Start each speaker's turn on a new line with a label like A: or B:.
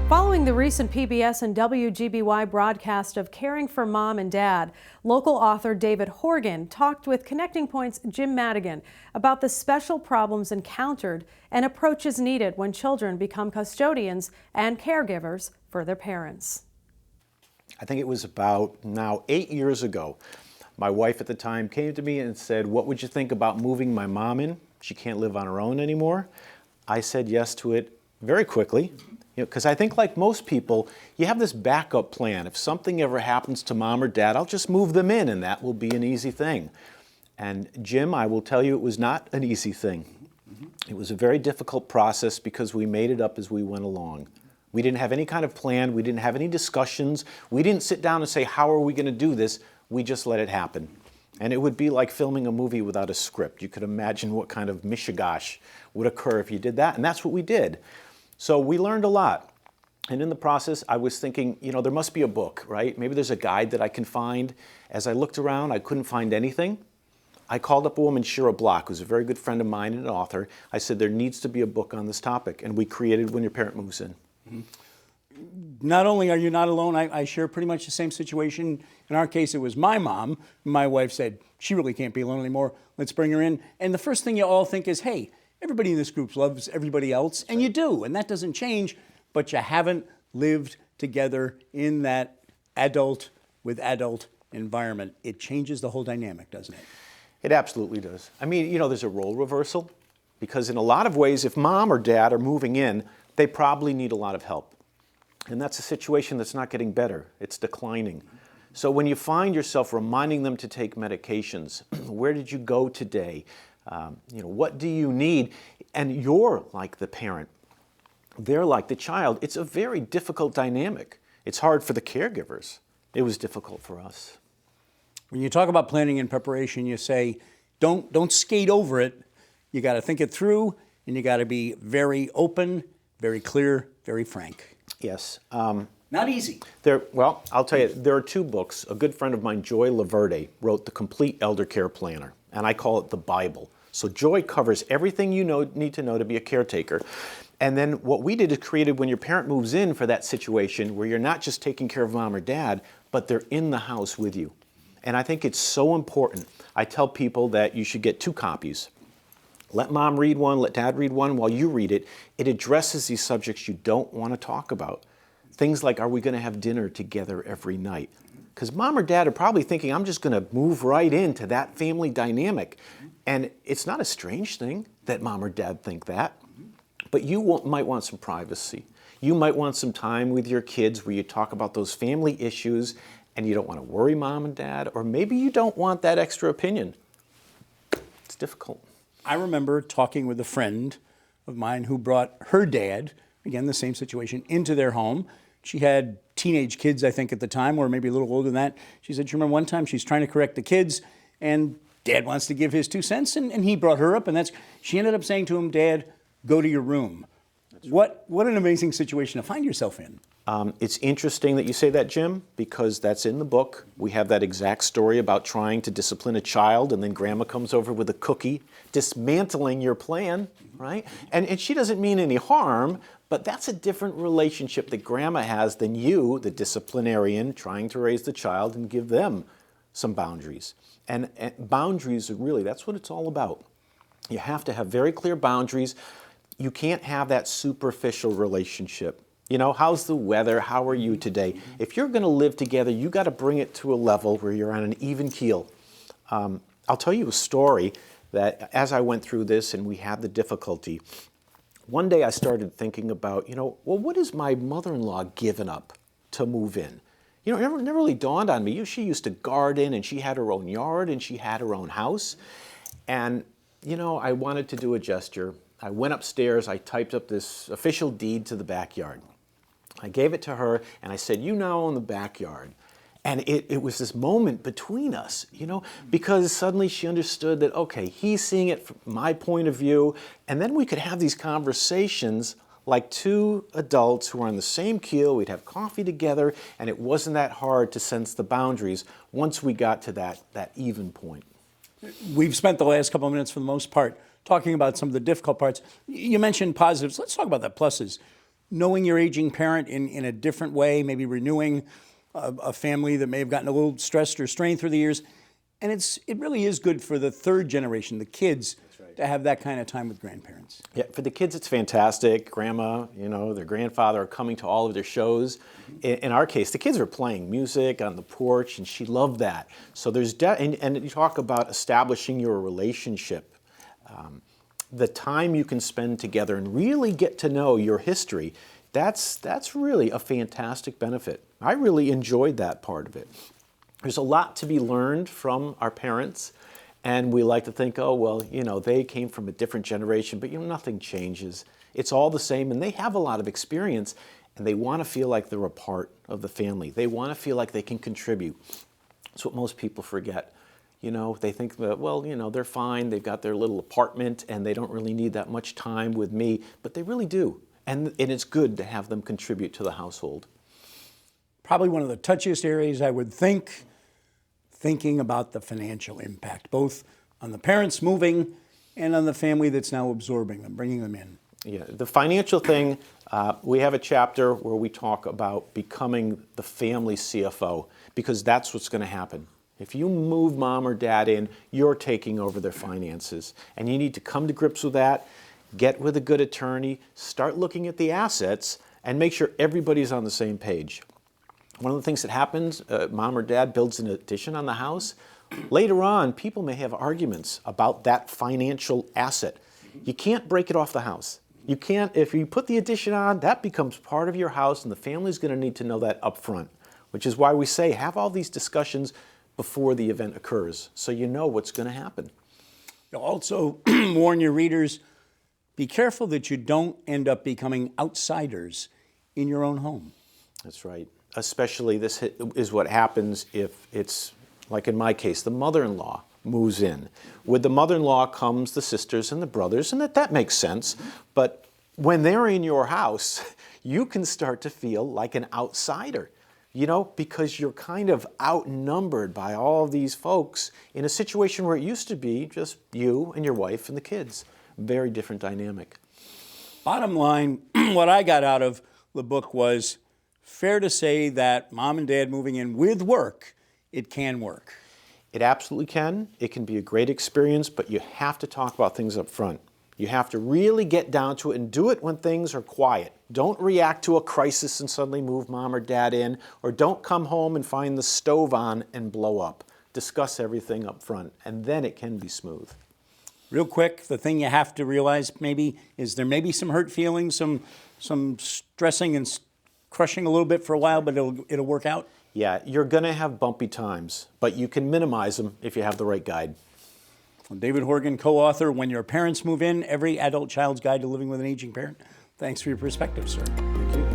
A: Following the recent PBS and WGBY broadcast of Caring for Mom and Dad, local author David Horgan talked with Connecting Point's Jim Madigan about the special problems encountered and approaches needed when children become custodians and caregivers for their parents.
B: I think it was about now 8 years ago. My wife at the time came to me and said, "What would you think about moving my mom in? She can't live on her own anymore." I said yes to it very quickly. Because I think like most people, you have this backup plan. If something ever happens to mom or dad, I'll just move them in and that will be an easy thing. And Jim, I will tell you, it was not an easy thing. It was a very difficult process because we made it up as we went along. We didn't have any kind of plan. We didn't have any discussions. We didn't sit down and say, how are we going to do this? We just let it happen. And it would be like filming a movie without a script. You could imagine what kind of mishigash would occur if you did that. And that's what we did. So we learned a lot. And in the process, I was thinking, there must be a book, right? Maybe there's a guide that I can find. As I looked around, I couldn't find anything. I called up a woman, Shira Block, who's a very good friend of mine and an author. I said, there needs to be a book on this topic. And we created When Your Parent Moves In.
C: Mm-hmm. Not only are you not alone, I share pretty much the same situation. In our case, it was my mom. My wife said, she really can't be alone anymore. Let's bring her in. And the first thing you all think is, hey, everybody in this group loves everybody else, and you do, and that doesn't change, but you haven't lived together in that adult with adult environment. It changes the whole dynamic, doesn't it?
B: It absolutely does. I mean, there's a role reversal, because in a lot of ways, if mom or dad are moving in, they probably need a lot of help. And that's a situation that's not getting better, it's declining. So when you find yourself reminding them to take medications, where did you go today? What do you need? And you're like the parent. They're like the child. It's a very difficult dynamic. It's hard for the caregivers. It was difficult for us.
C: When you talk about planning and preparation, you say, don't skate over it. You got to think it through, and you got to be very open, very clear, very frank.
B: Yes.
C: Not easy.
B: Well, I'll tell you, there are two books. A good friend of mine, Joy Laverde, wrote The Complete Elder Care Planner, and I call it the Bible. So Joy covers everything you need to know to be a caretaker. And then what we did is created When Your Parent Moves In for that situation where you're not just taking care of mom or dad, but they're in the house with you. And I think it's so important. I tell people that you should get 2 copies. Let mom read one, let dad read one while you read it. It addresses these subjects you don't want to talk about. Things like, are we going to have dinner together every night? Because mom or dad are probably thinking, I'm just going to move right into that family dynamic. And it's not a strange thing that mom or dad think that. But you might want some privacy. You might want some time with your kids where you talk about those family issues and you don't want to worry mom and dad, or maybe you don't want that extra opinion. It's difficult.
C: I remember talking with a friend of mine who brought her dad, again, the same situation, into their home. She had teenage kids, I think, at the time, or maybe a little older than that. She said, you remember one time she's trying to correct the kids, and Dad wants to give his 2 cents, and he brought her up, and she ended up saying to him, Dad, go to your room. What an amazing situation to find yourself in.
B: It's interesting that you say that, Jim, because that's in the book. We have that exact story about trying to discipline a child, and then grandma comes over with a cookie, dismantling your plan, right? And she doesn't mean any harm, but that's a different relationship that grandma has than you, the disciplinarian, trying to raise the child and give them some boundaries. And boundaries are really, that's what it's all about. You have to have very clear boundaries. You can't have that superficial relationship. How's the weather? How are you today? If you're going to live together, you got to bring it to a level where you're on an even keel. I'll tell you a story that as I went through this and we had the difficulty, one day I started thinking about, what is my mother-in-law given up to move in? It never really dawned on me. She used to garden, and she had her own yard, and she had her own house. And, I wanted to do a gesture. I went upstairs, I typed up this official deed to the backyard. I gave it to her, and I said, you now own the backyard. And it was this moment between us, because suddenly she understood that, okay, he's seeing it from my point of view, and then we could have these conversations like 2 adults who are on the same keel. We'd have coffee together, and it wasn't that hard to sense the boundaries once we got to that even point.
C: We've spent the last couple of minutes, for the most part, talking about some of the difficult parts. You mentioned positives. Let's talk about the pluses. knowing your aging parent in a different way, maybe renewing a family that may have gotten a little stressed or strained through the years. And it really is good for the third generation, the kids, to have that kind of time with grandparents.
B: Yeah, for the kids, it's fantastic. Grandma, their grandfather are coming to all of their shows. In our case, the kids were playing music on the porch, and she loved that. So there's, and you talk about establishing your relationship. The time you can spend together and really get to know your history, that's really a fantastic benefit. I really enjoyed that part of it. There's a lot to be learned from our parents. And we like to think, oh, well, they came from a different generation, but nothing changes. It's all the same, and they have a lot of experience, and they want to feel like they're a part of the family. They want to feel like they can contribute. That's what most people forget. They think that, well, they're fine, they've got their little apartment, and they don't really need that much time with me, but they really do. And it's good to have them contribute to the household.
C: Probably one of the touchiest areas, I would think, thinking about the financial impact, both on the parents moving and on the family that's now absorbing them, bringing them in.
B: Yeah, the financial thing, we have a chapter where we talk about becoming the family CFO, because that's what's going to happen. If you move mom or dad in, you're taking over their finances. And you need to come to grips with that, get with a good attorney, start looking at the assets, and make sure everybody's on the same page. One of the things that happens, mom or dad builds an addition on the house. Later on, people may have arguments about that financial asset. You can't break it off the house. You can't, if you put the addition on, that becomes part of your house, and the family's going to need to know that up front, which is why we say have all these discussions before the event occurs, so you know what's going to happen.
C: You'll also warn your readers, be careful that you don't end up becoming outsiders in your own home.
B: That's right. Especially this is what happens if it's, like in my case, the mother-in-law moves in. With the mother-in-law comes the sisters and the brothers, and that makes sense. But when they're in your house, you can start to feel like an outsider, because you're kind of outnumbered by all of these folks in a situation where it used to be just you and your wife and the kids. Very different dynamic.
C: Bottom line, what I got out of the book was fair to say that mom and dad moving in with work, it can work.
B: It absolutely can. It can be a great experience, but you have to talk about things up front. You have to really get down to it and do it when things are quiet. Don't react to a crisis and suddenly move mom or dad in, or don't come home and find the stove on and blow up. Discuss everything up front, and then it can be smooth.
C: Real quick, the thing you have to realize maybe is there may be some hurt feelings, some stressing and crushing a little bit for a while, but it'll work out.
B: Yeah, you're going to have bumpy times, but you can minimize them if you have the right guide.
C: Well, David Horgan, co-author, When Your Parents Move In, Every Adult Child's Guide to Living with an Aging Parent. Thanks for your perspective, sir.
B: Thank you.